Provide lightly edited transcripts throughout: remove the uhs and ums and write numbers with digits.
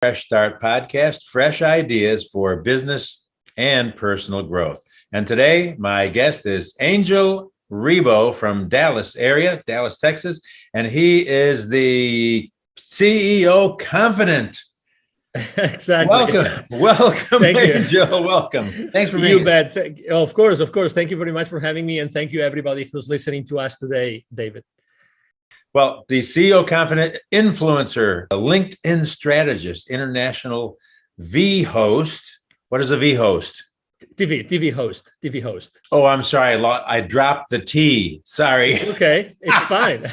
Fresh Start podcast, fresh ideas for business and personal growth. And today, my guest is Angel Ribo from Dallas area, Dallas, Texas, and he is the CEO Confidant. Exactly. Welcome, Thank you. Angel. Welcome. Thanks for being You bet. Of course. Thank you very much for having me, and thank you everybody who's listening to us today, David. Well, the CEO Confidant influencer, a LinkedIn strategist, international V host. What is a V host? TV host. Oh, I'm sorry. I dropped the T. Sorry. It's okay. It's fine.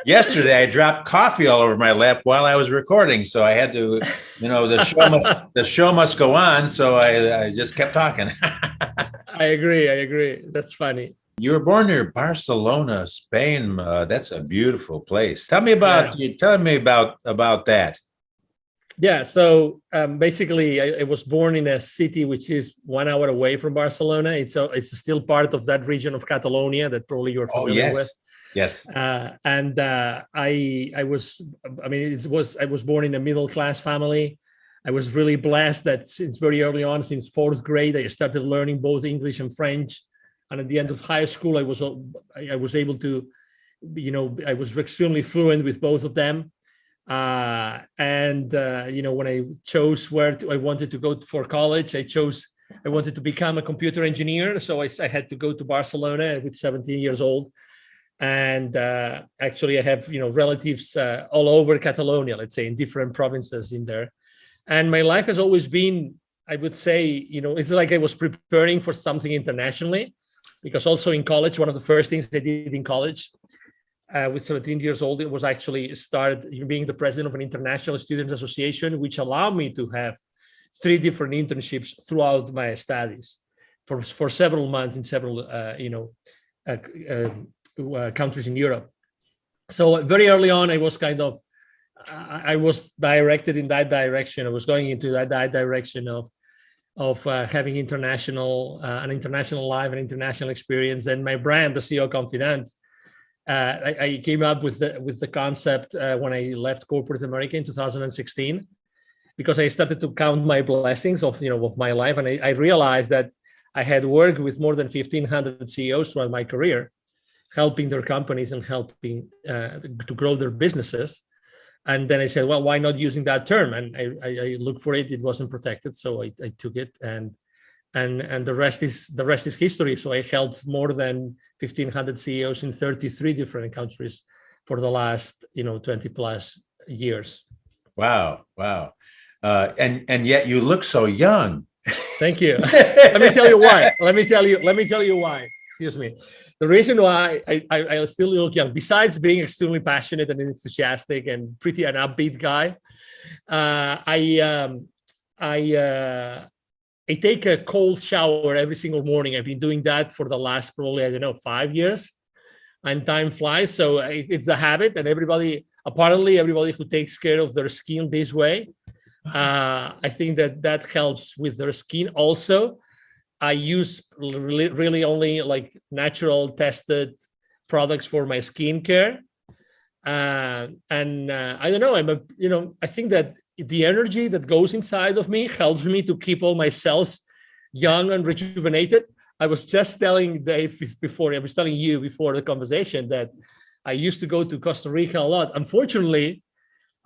Yesterday, I dropped coffee all over my lap while I was recording. So I had to, the show must go on. So I just kept talking. I agree. That's funny. You were born near Barcelona, Spain. That's a beautiful place. Tell me about that. Yeah. So basically, I was born in a city which is 1 hour away from Barcelona. It's still part of that region of Catalonia that probably you're familiar with. Yes. I was born in a middle class family. I was really blessed that since very early on, since fourth grade, I started learning both English and French. And at the end of high school, I was able to, I was extremely fluent with both of them. When I chose where I wanted to go for college, I wanted to become a computer engineer. So I had to go to Barcelona with 17 years old. And actually, I have, relatives all over Catalonia, let's say, in different provinces in there. And my life has always been, I would say, it's like I was preparing for something internationally. Because also in college, one of the first things I did in college with 17 years old, it was actually start being the president of an international students association, which allowed me to have 3 different internships throughout my studies for several months in several, countries in Europe. So very early on, I was I was directed in that direction. I was going into that direction of having an international life, an international experience. And my brand, the CEO Confidant, I came up with the concept when I left corporate America in 2016, because I started to count my blessings of my life, and I realized that I had worked with more than 1,500 CEOs throughout my career, helping their companies and helping to grow their businesses. And then I said, well, why not using that term? And I looked for it. It wasn't protected, so I took it, and the rest is history. So I helped more than 1,500 CEOs in 33 different countries for the last 20 plus years. Wow. And yet you look so young. Thank you. Let me tell you why. Excuse me. The reason why I still look young, besides being extremely passionate and enthusiastic and pretty an upbeat guy, I take a cold shower every single morning. I've been doing that for the last probably 5 years, and time flies. So it's a habit, and apparently everybody who takes care of their skin this way, I think that helps with their skin also. I use really only like natural tested products for my skincare. I don't know, I think that the energy that goes inside of me helps me to keep all my cells young and rejuvenated. I was just telling Dave before the conversation that I used to go to Costa Rica a lot. Unfortunately,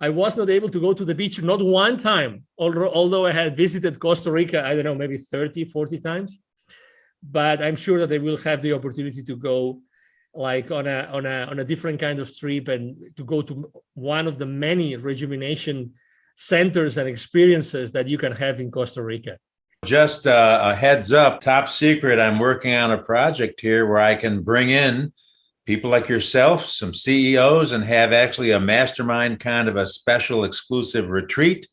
I was not able to go to the beach, not one time, although I had visited Costa Rica, I don't know, maybe 30, 40 times. But I'm sure that I will have the opportunity to go like on a different kind of trip, and to go to one of the many rejuvenation centers and experiences that you can have in Costa Rica. Just a heads up, top secret, I'm working on a project here where I can bring in people like yourself, some CEOs, and have actually a mastermind kind of a special exclusive retreat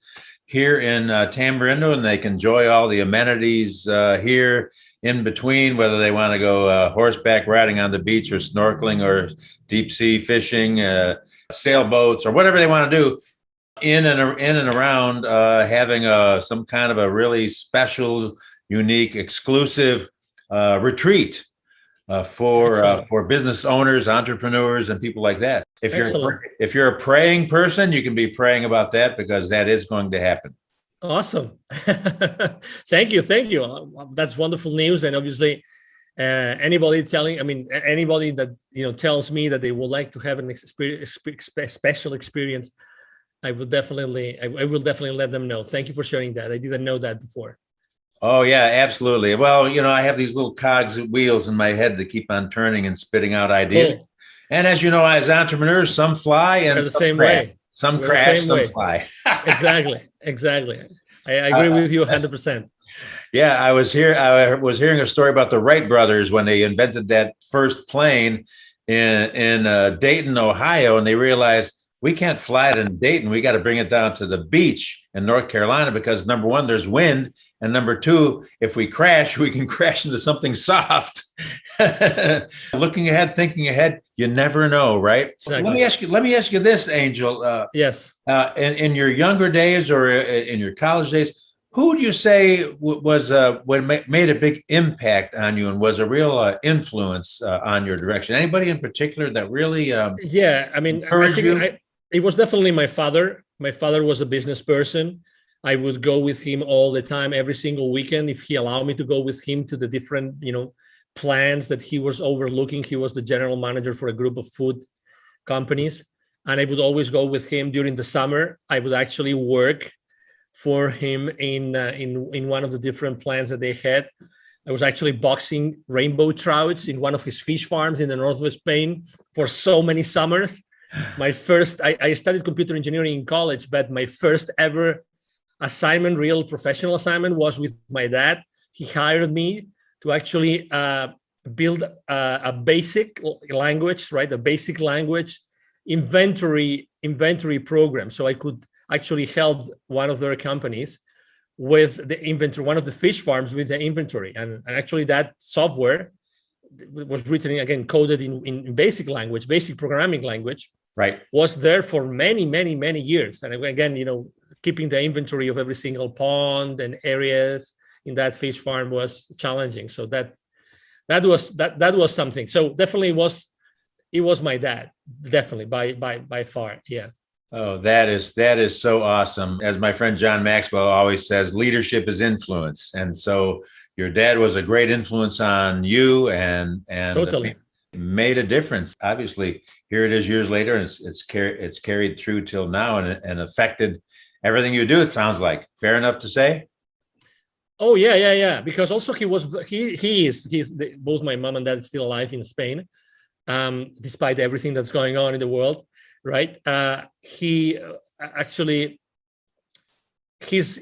here in Tamarindo, and they can enjoy all the amenities here in between, whether they want to go horseback riding on the beach, or snorkeling, or deep sea fishing, sailboats, or whatever they want to do in and around having some kind of a really special, unique, exclusive retreat for business owners, entrepreneurs, and people like that. Excellent. If you're a praying person, you can be praying about that because that is going to happen. Awesome. Thank you. Thank you. That's wonderful news. And obviously, anybody anybody that, tells me that they would like to have an special experience, I will definitely let them know. Thank you for sharing that. I didn't know that before. Oh yeah, absolutely. Well, I have these little cogs and wheels in my head that keep on turning and spitting out ideas. Cool. And as you know, as entrepreneurs, some fly and We're the same way. Some We're crash, the same some way. fly. Exactly. I agree with you 100%. Yeah, I was hearing a story about the Wright brothers when they invented that first plane in Dayton, Ohio, and they realized we can't fly it in Dayton. We got to bring it down to the beach in North Carolina because number one, there's wind, and number two, if we crash, we can crash into something soft. Looking ahead, thinking ahead, you never know, right? Exactly. Let me ask you this, Angel. Yes. In your younger days or in your college days, who would you say was what made a big impact on you and was a real influence on your direction? Anybody in particular that really yeah, I mean, I think it was definitely my father. My father was a business person. I would go with him all the time, every single weekend, if he allowed me to go with him to the different, plans that he was overlooking. He was the general manager for a group of food companies, and I would always go with him during the summer. I would actually work for him in one of the different plans that they had. I was actually boxing rainbow trouts in one of his fish farms in the north of Spain for so many summers. I studied computer engineering in college, but my first ever assignment, real professional assignment, was with my dad. He hired me to actually build a basic language, right? A basic language inventory program. So I could actually help one of their companies with the inventory, one of the fish farms with the inventory. And actually that software was written, again, coded in basic language, basic programming language, right, was there for many, many, many years. And again, keeping the inventory of every single pond and areas in that fish farm was challenging. So that was something. So definitely it was my dad, definitely by far. Yeah. Oh, that is so awesome. As my friend John Maxwell always says, leadership is influence. And so your dad was a great influence on you and totally made a difference. Obviously, here it is years later, and it's carried through till now and affected everything you do, it sounds like. Fair enough to say? Oh, yeah. Because also he is both my mom and dad still alive in Spain, despite everything that's going on in the world. Right. He actually, he's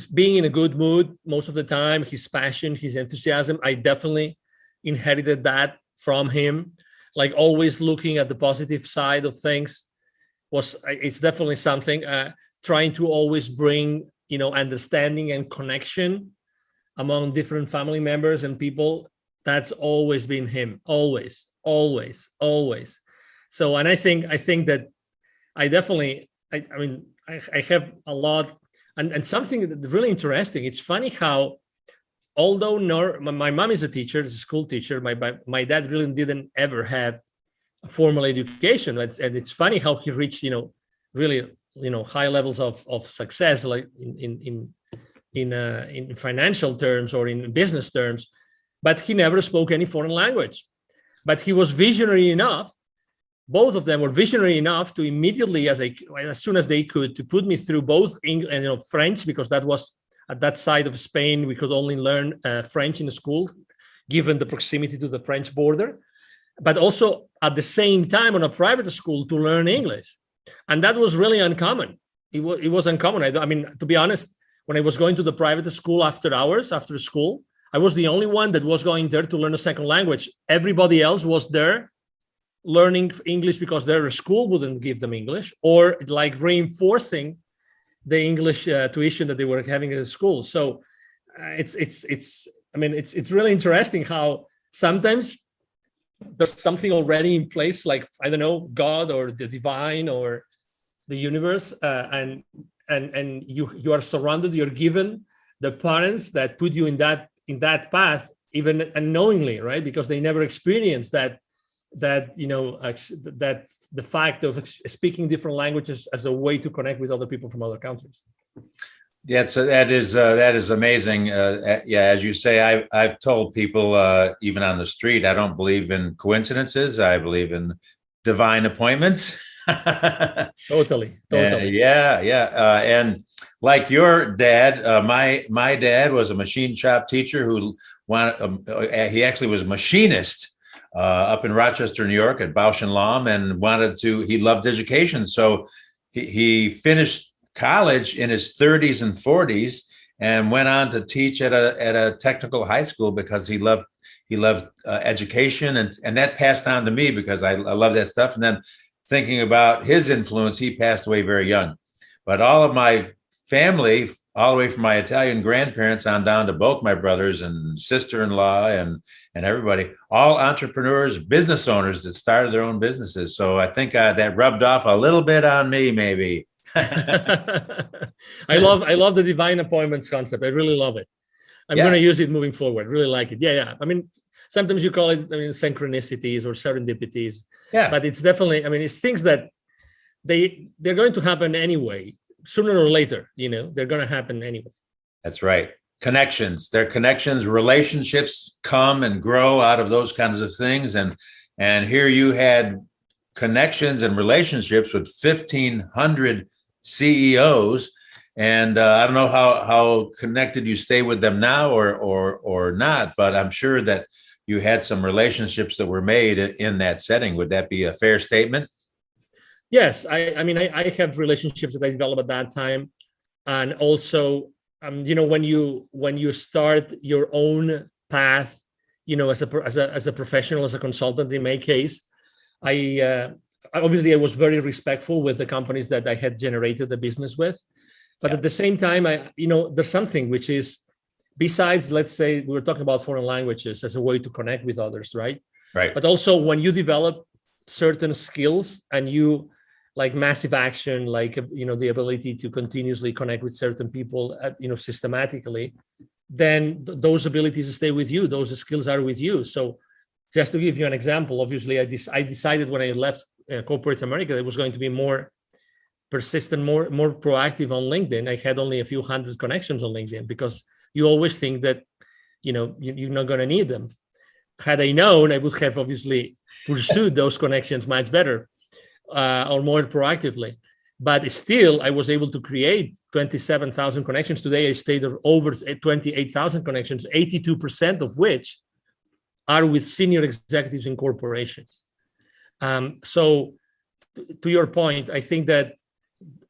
being in a good mood most of the time, his passion, his enthusiasm. I definitely inherited that from him, like always looking at the positive side of things. It's definitely something, trying to always bring, understanding and connection among different family members and people. That's always been him, always. So, and I think that I definitely, I have a lot, and something that's really interesting. It's funny how, although my mom is a teacher, is a school teacher, my dad really didn't ever have a formal education. And it's funny how he reached, really, high levels of success, like in financial terms or in business terms, but he never spoke any foreign language. But he was visionary enough. Both of them were visionary enough to immediately, as soon as they could, to put me through both English and French, because that was at that side of Spain, we could only learn French in the school, given the proximity to the French border, but also at the same time on a private school to learn English. And that was really uncommon. It was uncommon. I mean, to be honest, when I was going to the private school after hours, after school, I was the only one that was going there to learn a second language. Everybody else was there learning English because their school wouldn't give them English, or like reinforcing the English tuition that they were having at the school. So it's really interesting how sometimes there's something already in place, like, I don't know, God or the divine or the universe, and you are surrounded, you're given the parents that put you in that path, even unknowingly, right? Because they never experienced that that that the fact of speaking different languages as a way to connect with other people from other countries. Yeah, so that is amazing. Yeah, as you say, I've told people even on the street, I don't believe in coincidences. I believe in divine appointments. Totally. And like your dad, my dad was a machine shop teacher who he actually was a machinist up in Rochester, New York at Bausch and Lomb, and he loved education, so he finished college in his 30s and 40s and went on to teach at a technical high school because he loved education, and that passed on to me because I love that stuff. And then thinking about his influence, he passed away very young. But all of my family, all the way from my Italian grandparents on down to both my brothers and sister-in-law and everybody, all entrepreneurs, business owners that started their own businesses. So I think that rubbed off a little bit on me, maybe. I love the divine appointments concept. I really love it. I'm going to use it moving forward. Really like it. Yeah. I mean, sometimes you call it, synchronicities or serendipities. Yeah. But it's definitely, it's things that they're going to happen anyway, sooner or later. They're going to happen anyway. That's right. Connections. They're connections. Relationships come and grow out of those kinds of things. And here you had connections and relationships with 1,500 CEOs, and I don't know how connected you stay with them now or not, but I'm sure that you had some relationships that were made in that setting. Would that be a fair statement? Yes, I have relationships that I developed at that time, and also when you start your own path, as a professional, as a consultant in my case, I was very respectful with the companies that I had generated the business with, but at the same time, there's something which is, besides, let's say we were talking about foreign languages as a way to connect with others, right? Right. But also when you develop certain skills and you like massive action, like the ability to continuously connect with certain people, systematically, then those abilities stay with you. Those skills are with you. So just to give you an example, obviously, I decided when I left corporate America, it was going to be more persistent, more proactive on LinkedIn. I had only a few hundred connections on LinkedIn because you always think that, you're not going to need them. Had I known, I would have obviously pursued those connections much better or more proactively. But still, I was able to create 27,000 connections. Today, I stayed over 28,000 connections, 82% of which are with senior executives in corporations. So to your point, I think that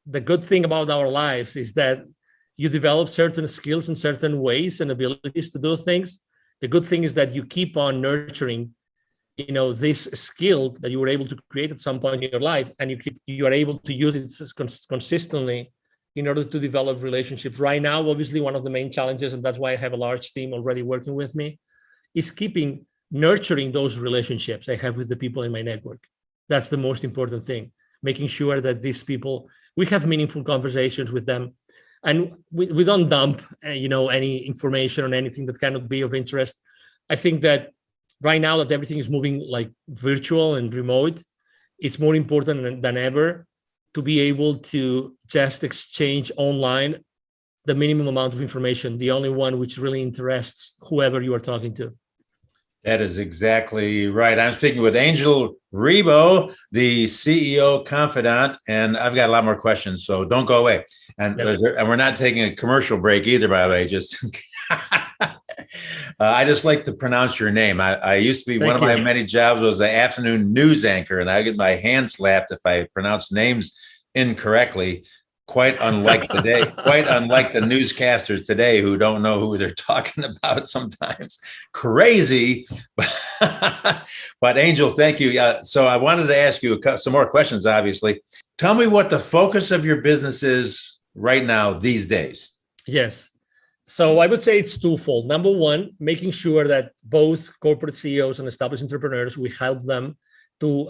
the good thing about our lives is that you develop certain skills and certain ways and abilities to do things. The good thing is that you keep on nurturing, this skill that you were able to create at some point in your life, and you are able to use it consistently in order to develop relationships. Right now, obviously, one of the main challenges, and that's why I have a large team already working with me, is nurturing those relationships I have with the people in my network. That's the most important thing, making sure that these people, we have meaningful conversations with them, and we don't dump, any information on anything that cannot be of interest. I think that right now that everything is moving like virtual and remote, it's more important than ever to be able to just exchange online the minimum amount of information, the only one which really interests whoever you are talking to. That is exactly right. I'm speaking with Angel Ribo, the CEO Confidant, and I've got a lot more questions, so don't go away. And we're not taking a commercial break either, by the way. Just I just like to pronounce your name. I used to be one of my many jobs was the afternoon news anchor, and I get my hand slapped if I pronounce names incorrectly. Quite unlike the newscasters today who don't know who they're talking about sometimes. Crazy. But Angel, thank you. So I wanted to ask you some more questions, obviously. Tell me what the focus of your business is right now these days. Yes. So I would say it's twofold. Number one, making sure that both corporate CEOs and established entrepreneurs, we help them to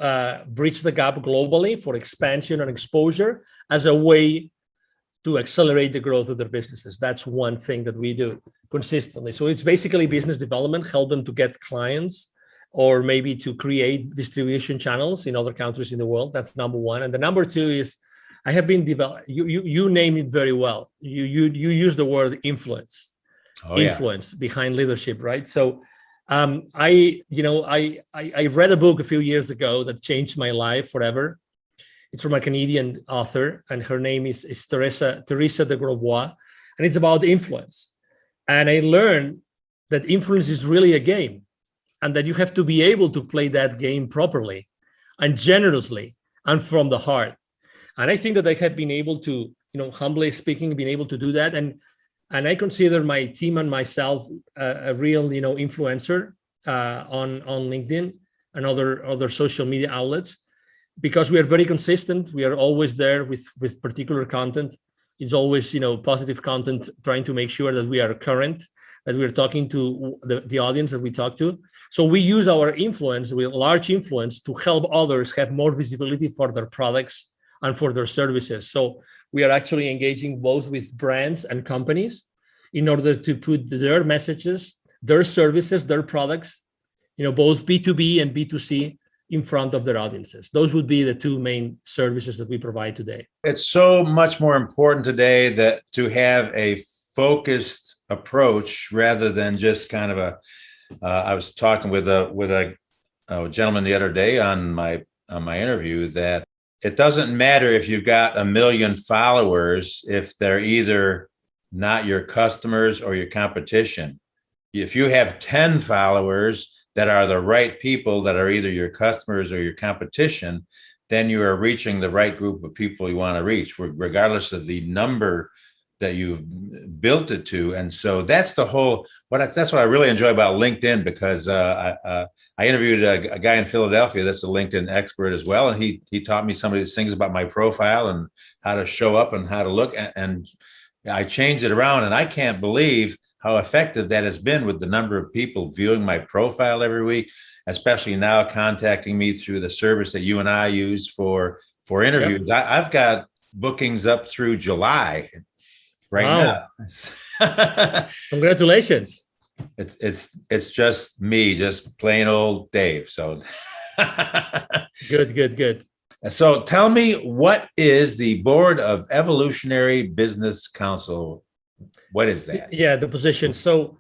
bridge the gap globally for expansion and exposure as a way to accelerate the growth of their businesses. That's one thing that we do consistently. So it's basically business development, help them to get clients or maybe to create distribution channels in other countries in the world. That's number one. And the number two is I have been developed. You name it very well. You use the word influence, influence behind leadership, right? So I read a book a few years ago that changed my life forever. It's from a Canadian author, and her name is Teresa de Grosbois, and it's about influence. And I learned that influence is really a game, and that you have to be able to play that game properly and generously and from the heart. And I think that I have been able to, humbly speaking, been able to do that. And I consider my team and myself a real, influencer on LinkedIn and other social media outlets, because we are very consistent. We are always there with particular content. It's always, positive content, trying to make sure that we are current, that we're talking to the audience that we talk to. So we use our influence, large influence, to help others have more visibility for their products and for their services. So we are actually engaging both with brands and companies in order to put their messages, their services, their products, both B2B and B2C, in front of their audiences. Those would be the two main services that we provide today. It's so much more important today that to have a focused approach rather than just kind of I was talking with a gentleman the other day on my interview that it doesn't matter if you've got 1 million followers if they're either not your customers or your competition. If you have 10 followers that are the right people that are either your customers or your competition, then you are reaching the right group of people you want to reach, regardless of the number that you've built it to. And so that's the whole, that's what I really enjoy about LinkedIn, because I interviewed a guy in Philadelphia that's a LinkedIn expert as well. And he taught me some of these things about my profile and how to show up and how to look. And I changed it around, and I can't believe how effective that has been with the number of people viewing my profile every week, especially now contacting me through the service that you and I use for interviews. Yep. I've got bookings up through July right now. Congratulations. It's just me, just plain old Dave. So good. So tell me, what is the Board of Evolutionary Business Council? What is that? Yeah, the position. So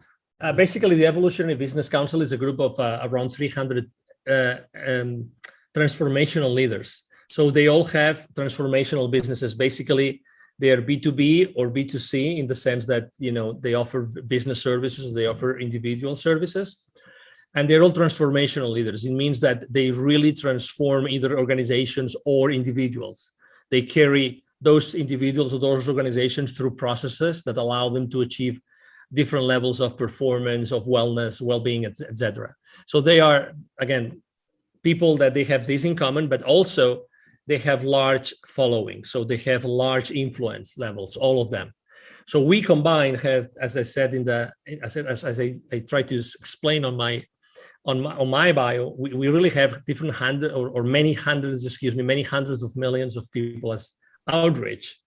basically, the Evolutionary Business Council is a group of around 300 transformational leaders. So they all have transformational businesses. Basically, they are B2B or B2C in the sense that, they offer business services, they offer individual services, and they're all transformational leaders. It means that they really transform either organizations or individuals. They carry those individuals or those organizations through processes that allow them to achieve different levels of performance, of wellness, well-being, etc. So they are, again, people that they have this in common, but also they have large following. So they have large influence levels, all of them. So we combine have, as I said as I try to explain on my bio, we really have different many hundreds of millions of people as outreach,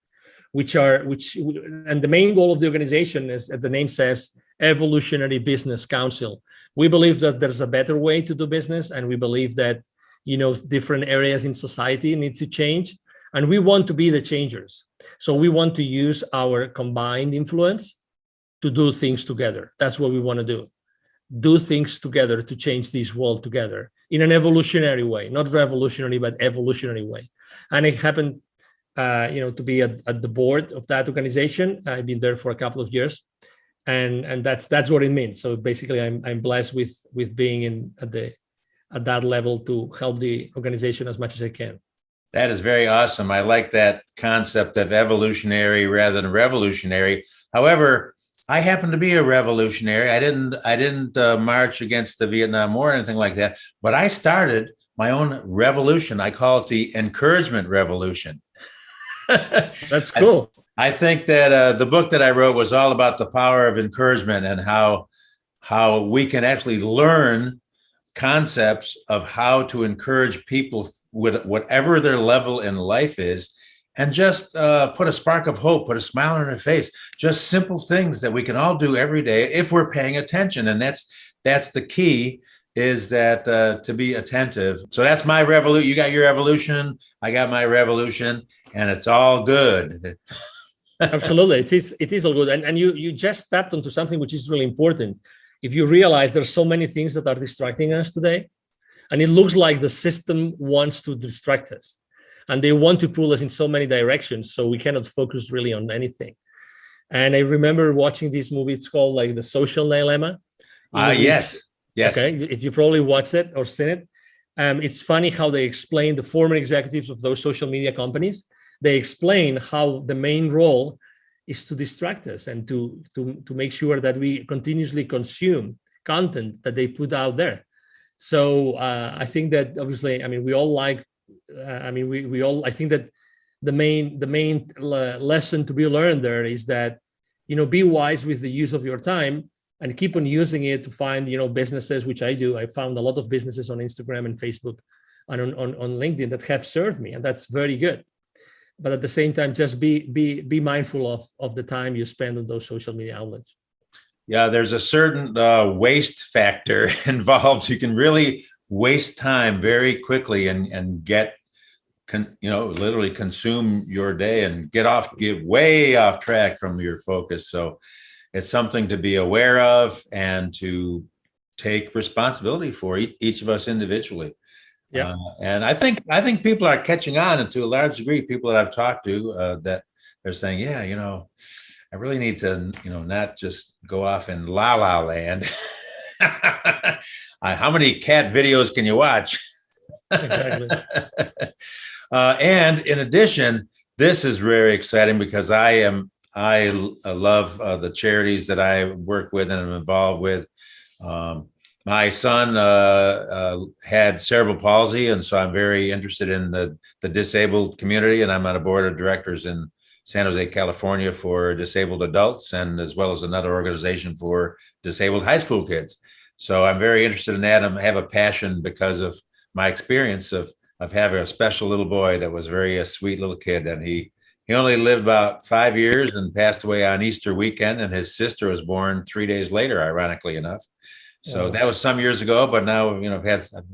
and the main goal of the organization is, as the name says, Evolutionary Business Council. We believe that there's a better way to do business, and we believe that different areas in society need to change, and we want to be the changers. So we want to use our combined influence to do things together. That's what we want to do things together to change this world together in an evolutionary way, not revolutionary, but evolutionary way. And it happened to be at the board of that organization. I've been there for a couple of years, and that's what it means. So basically, I'm blessed with being at that level to help the organization as much as I can. That is very awesome. I like that concept of evolutionary rather than revolutionary. However, I happen to be a revolutionary. I didn't march against the Vietnam War or anything like that, but I started my own revolution. I call it the encouragement revolution. That's cool. I think that the book that I wrote was all about the power of encouragement and how we can actually learn concepts of how to encourage people with whatever their level in life is, and just put a spark of hope, put a smile on their face, just simple things that we can all do every day if we're paying attention. And that's the key, is that to be attentive. So that's my revolution. You got your evolution, I got my revolution, and it's all good. Absolutely, it is all good, and you just tapped onto something which is really important. If you realize there's so many things that are distracting us today, and it looks like the system wants to distract us, and they want to pull us in so many directions, so we cannot focus really on anything. And I remember watching this movie. It's called like The Social Dilemma. Yes, yes. Okay, if you probably watched it or seen it, it's funny how they explain the former executives of those social media companies. They explain how the main role is to distract us and to make sure that we continuously consume content that they put out there. So I think that obviously, I mean, we all like, we all, I think that the main lesson to be learned there is that, be wise with the use of your time and keep on using it to find, businesses, which I do. I found a lot of businesses on Instagram and Facebook and on LinkedIn that have served me, and that's very good. But at the same time, just be mindful of the time you spend on those social media outlets. Yeah, there's a certain waste factor involved. You can really waste time very quickly and get, literally consume your day and get way off track from your focus. So it's something to be aware of and to take responsibility for, each of us individually. Yeah. And I think people are catching on, and to a large degree, people that I've talked to that they're saying, yeah, I really need to, not just go off in la la land. How many cat videos can you watch? Exactly. And in addition, this is very exciting because I love the charities that I work with and am involved with. My son had cerebral palsy, and so I'm very interested in the disabled community, and I'm on a board of directors in San Jose, California for disabled adults, and as well as another organization for disabled high school kids. So I'm very interested in that. I have a passion because of my experience of having a special little boy that was a sweet little kid, and he only lived about 5 years and passed away on Easter weekend, and his sister was born 3 days later, ironically enough. So that was some years ago, but now, I've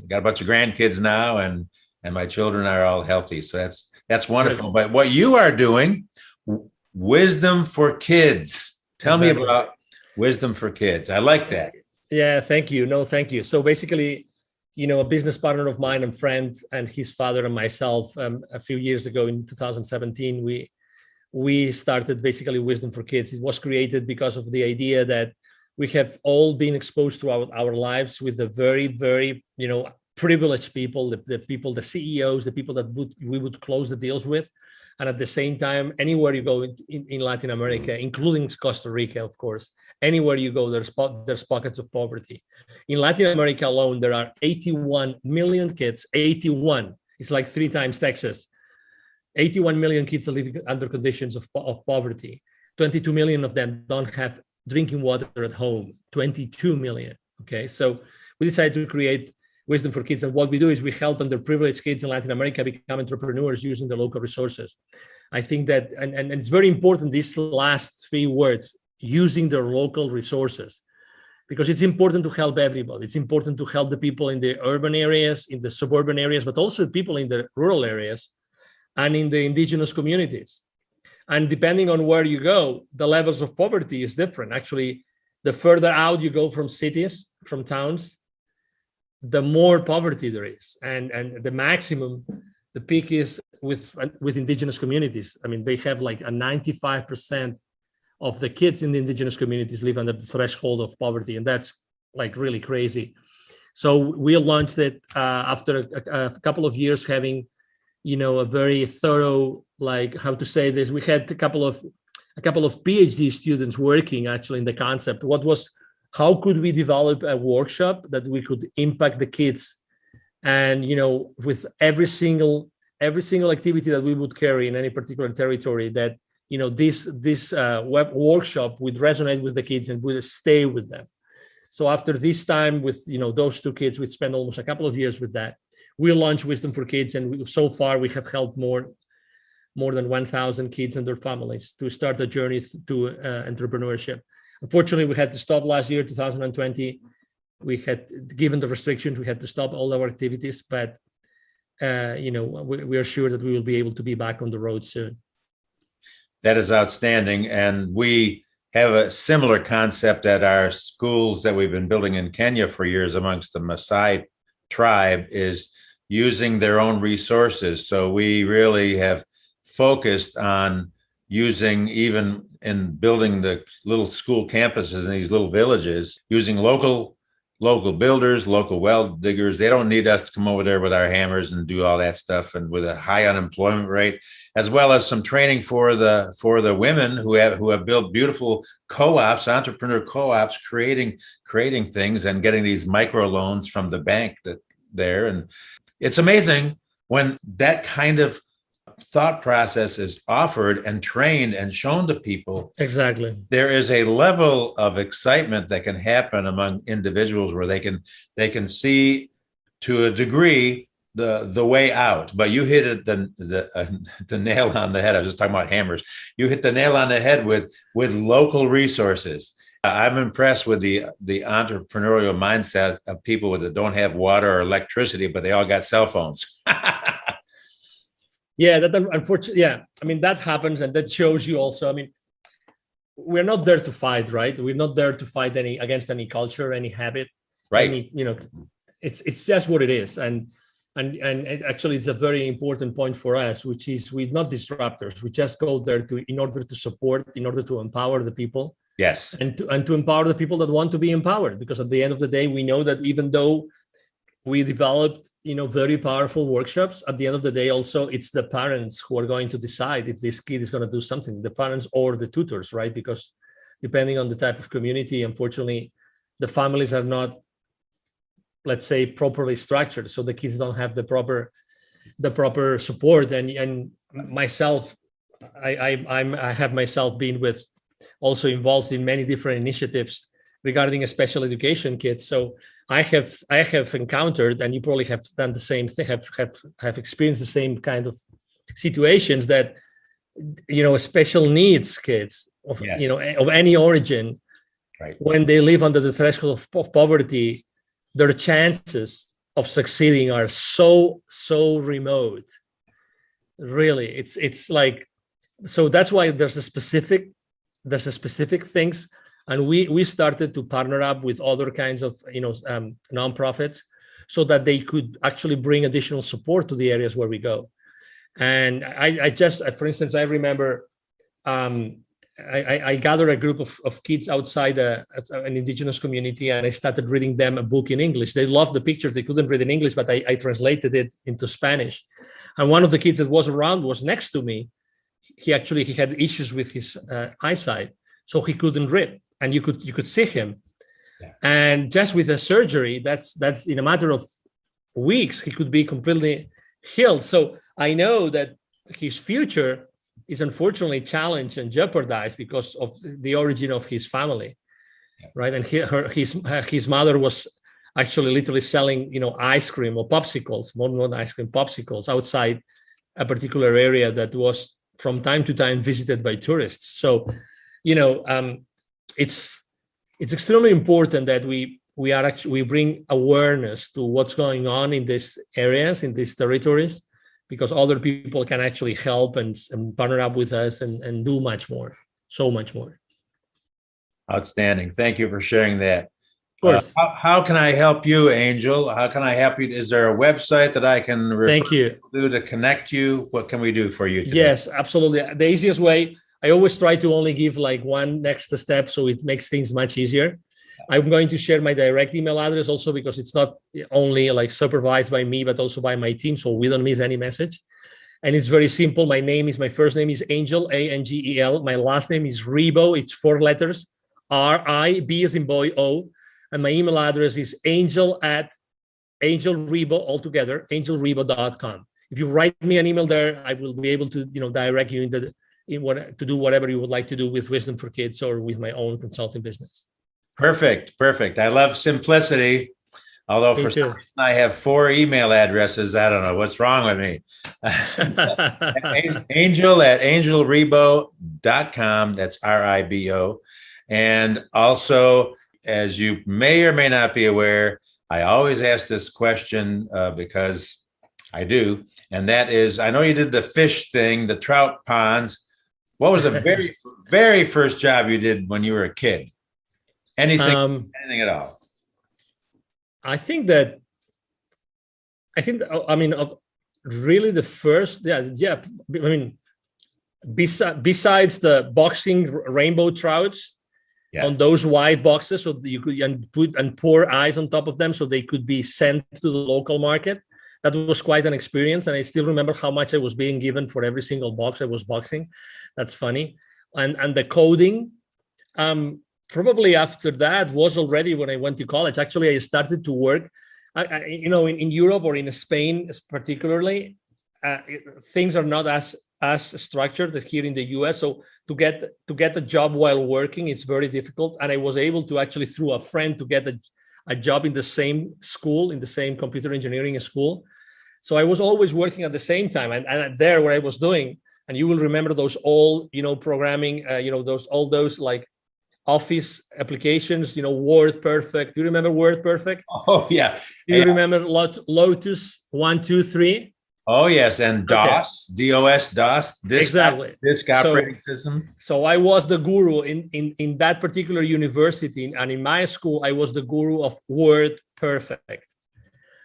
got a bunch of grandkids now, and my children are all healthy. So that's wonderful. But what you are doing, Wisdom for Kids. Tell me about Wisdom for Kids. I like that. Yeah, thank you. No, thank you. So basically, a business partner of mine and friend and his father and myself, a few years ago in 2017, we started basically Wisdom for Kids. It was created because of the idea that we have all been exposed throughout our lives with the very, very, privileged people, the people, the CEOs, the people that we would close the deals with. And at the same time, anywhere you go in Latin America, including Costa Rica, of course, anywhere you go, there's pockets of poverty. In Latin America alone, there are 81 million kids, 81. It's like 3 times Texas. 81 million kids are living under conditions of poverty. 22 million of them don't have drinking water at home. 22 million. Okay, so we decided to create Wisdom for Kids, and what we do is we help underprivileged kids in Latin America become entrepreneurs using the local resources. I think that, and it's very important, these last 3 words, using their local resources, because it's important to help everybody. It's important to help the people in the urban areas, in the suburban areas, but also people in the rural areas and in the indigenous communities. And depending on where you go, the levels of poverty is different. Actually, the further out you go from cities, from towns, the more poverty there is. And the maximum, the peak is with indigenous communities. I mean, they have like a 95% of the kids in the indigenous communities live under the threshold of poverty. And that's like really crazy. So we launched it after a couple of years having, a very thorough, like, how to say this, we had a couple of PhD students working actually in the concept. How could we develop a workshop that we could impact the kids, and with every single activity that we would carry in any particular territory, that this web workshop would resonate with the kids and would stay with them. So after this time with those 2 kids, we spent almost a couple of years with that. We launched Wisdom for Kids, and so far we have helped more than 1,000 kids and their families to start a journey to entrepreneurship. Unfortunately, we had to stop last year, 2020, we had, given the restrictions, we had to stop all our activities, but we are sure that we will be able to be back on the road soon. That is outstanding. And we have a similar concept at our schools that we've been building in Kenya for years amongst the Maasai tribe, is using their own resources. So we really have focused on using, even in building the little school campuses in these little villages, using local builders, local well diggers. They don't need us to come over there with our hammers and do all that stuff, and with a high unemployment rate, as well as some training for the women who have built beautiful co-ops, entrepreneur co-ops, creating things and getting these micro loans from the bank there. And it's amazing when that kind of thought process is offered and trained and shown to people. Exactly. There is a level of excitement that can happen among individuals where they can see to a degree the way out. But you hit it the nail on the head. I was just talking about hammers. You hit the nail on the head with local resources. I'm impressed with the entrepreneurial mindset of people that don't have water or electricity, but they all got cell phones. Yeah, that unfortunately, yeah. I mean, that happens, and that shows you also. I mean, we're not there to fight, right? We're not there to fight against any culture, any habit, right? It's just what it is, and actually, it's a very important point for us, which is we're not disruptors. We just go there in order to support, in order to empower the people. Yes, and to empower the people that want to be empowered, because at the end of the day, we know that even though we developed, very powerful workshops, at the end of the day, also, it's the parents who are going to decide if this kid is going to do something, the parents or the tutors, right? Because depending on the type of community, unfortunately, the families are not, let's say, properly structured. So the kids don't have the proper support. And myself, I have myself been also involved in many different initiatives regarding special education kids. So I have encountered, and you probably have done the same thing, have experienced the same kind of situations that, special needs kids of, yes, of any origin, right, when they live under the threshold of poverty, their chances of succeeding are so remote. Really, it's like, so that's why there's a specific things. And we started to partner up with other kinds of nonprofits, so that they could actually bring additional support to the areas where we go. And I just, for instance, I remember I gathered a group of kids outside an indigenous community, and I started reading them a book in English. They loved the pictures. They couldn't read in English, but I translated it into Spanish. And one of the kids that was around was next to me. He had issues with his eyesight, so he couldn't read. And you could see him, yeah. And just with a surgery, that's in a matter of weeks, he could be completely healed. So I know that his future is unfortunately challenged and jeopardized because of the origin of his family, yeah. Right? And his mother was actually literally selling, ice cream or popsicles, more ice cream, popsicles outside a particular area that was from time to time visited by tourists. So, it's extremely important that we bring awareness to what's going on in these areas, in these territories, because other people can actually help and partner up with us and do much more, so much more. Outstanding. Thank you for sharing that. Of course. How can I help you, Angel? How can I help you? Is there a website that I can refer to connect you? What can we do for you today? Yes, absolutely. The easiest way, I always try to only give like one next step, so it makes things much easier. I'm going to share my direct email address also, because it's not only like supervised by me, but also by my team, so we don't miss any message. And it's very simple. My first name is Angel, Angel. My last name is Ribo. It's 4 letters, R-I-B as in boy, O. And my email address is angel@angelribo, altogether, angelribo.com. If you write me an email there, I will be able to, direct you to do whatever you would like to do with Wisdom for Kids or with my own consulting business. Perfect. I love simplicity. Although for some reason I have 4 email addresses. I don't know what's wrong with me. Angel@angelribo.com. That's RIBO. And also as you may or may not be aware, I always ask this question because I do. And that is, I know you did the fish thing, the trout ponds. What was the very, very first job you did when you were a kid? Anything at all? I think that, I mean, of really the first, yeah. I mean, besides the boxing rainbow trouts, yeah, on those white boxes, so you could and pour ice on top of them so they could be sent to the local market. That was quite an experience, and I still remember how much I was being given for every single box I was boxing. That's funny. And the coding, probably after that was already when I went to college. Actually, I started to work, in Europe or in Spain particularly, things are not as structured as here in the US. So to get a job while working, it's very difficult. And I was able to actually, through a friend, to get a job in the same school, in the same computer engineering school. So I was always working at the same time. And there, what I was doing, and you will remember those old, programming, all those like Office applications, Word Perfect. Do you remember Word Perfect? Oh, yeah. Do you remember Lotus 1-2-3? Oh, yes. And DOS, okay. DOS, exactly. Disk operating system. So I was the guru in that particular university. And in my school, I was the guru of Word Perfect.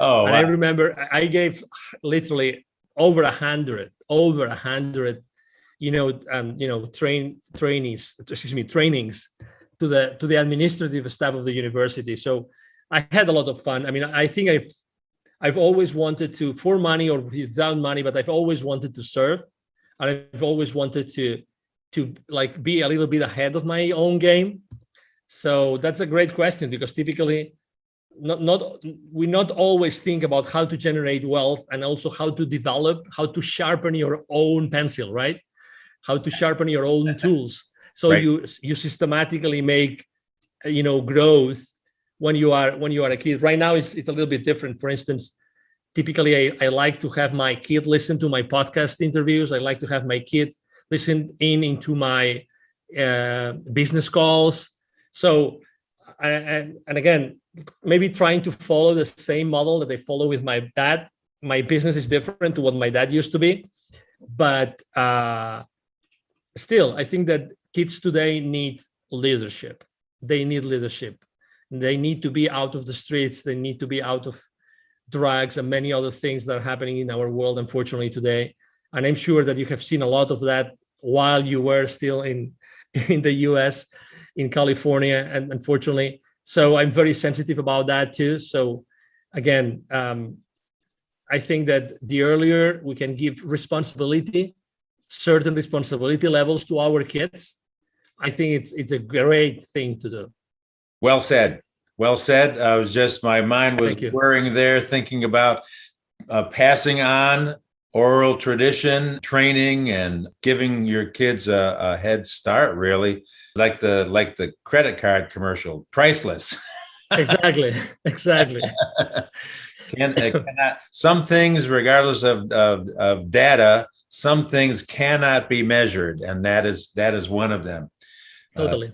Oh, and wow. I remember I gave literally over 100, trainings to the administrative staff of the university. So I had a lot of fun. I mean, I think I've always wanted to, for money or without money, but I've always wanted to serve, and I've always wanted to like be a little bit ahead of my own game. So that's a great question, because typically we not always think about how to generate wealth, and also how to sharpen your own pencil, right? How to sharpen your own tools. So right. you systematically make, growth when you are a kid. Right now, it's a little bit different. For instance, typically I like to have my kid listen to my podcast interviews. I like to have my kid listen into my business calls. So, and again, maybe trying to follow the same model that I follow with my dad. My business is different to what my dad used to be, but still, I think that kids today need leadership. They need leadership. They need to be out of the streets. They need to be out of drugs and many other things that are happening in our world, unfortunately, today. And I'm sure that you have seen a lot of that while you were still in the US, in California, and unfortunately. So I'm very sensitive about that too. So again, I think that the earlier we can give certain responsibility levels to our kids, I think it's a great thing to do. Well said. Well said. My mind was whirring there, thinking about passing on oral tradition, training, and giving your kids a head start, really. Like the credit card commercial, priceless. Exactly. Some things, regardless of data, some things cannot be measured, and that is one of them. Totally.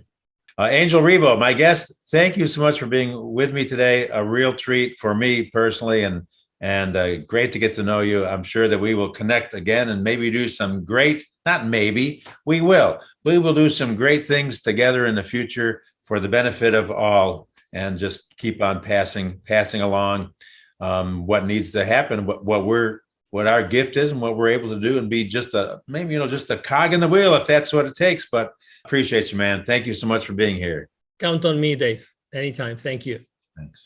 Angel Ribo, my guest, thank you so much for being with me today. A real treat for me personally, and great to get to know you. I'm sure that we will connect again and maybe do some we will do some great things together in the future for the benefit of all, and just keep on passing along what needs to happen, what our gift is and what we're able to do, and be just a cog in the wheel if that's what it takes. But appreciate you, man. Thank you so much for being here. Count on me, Dave. Anytime. Thank you. Thanks.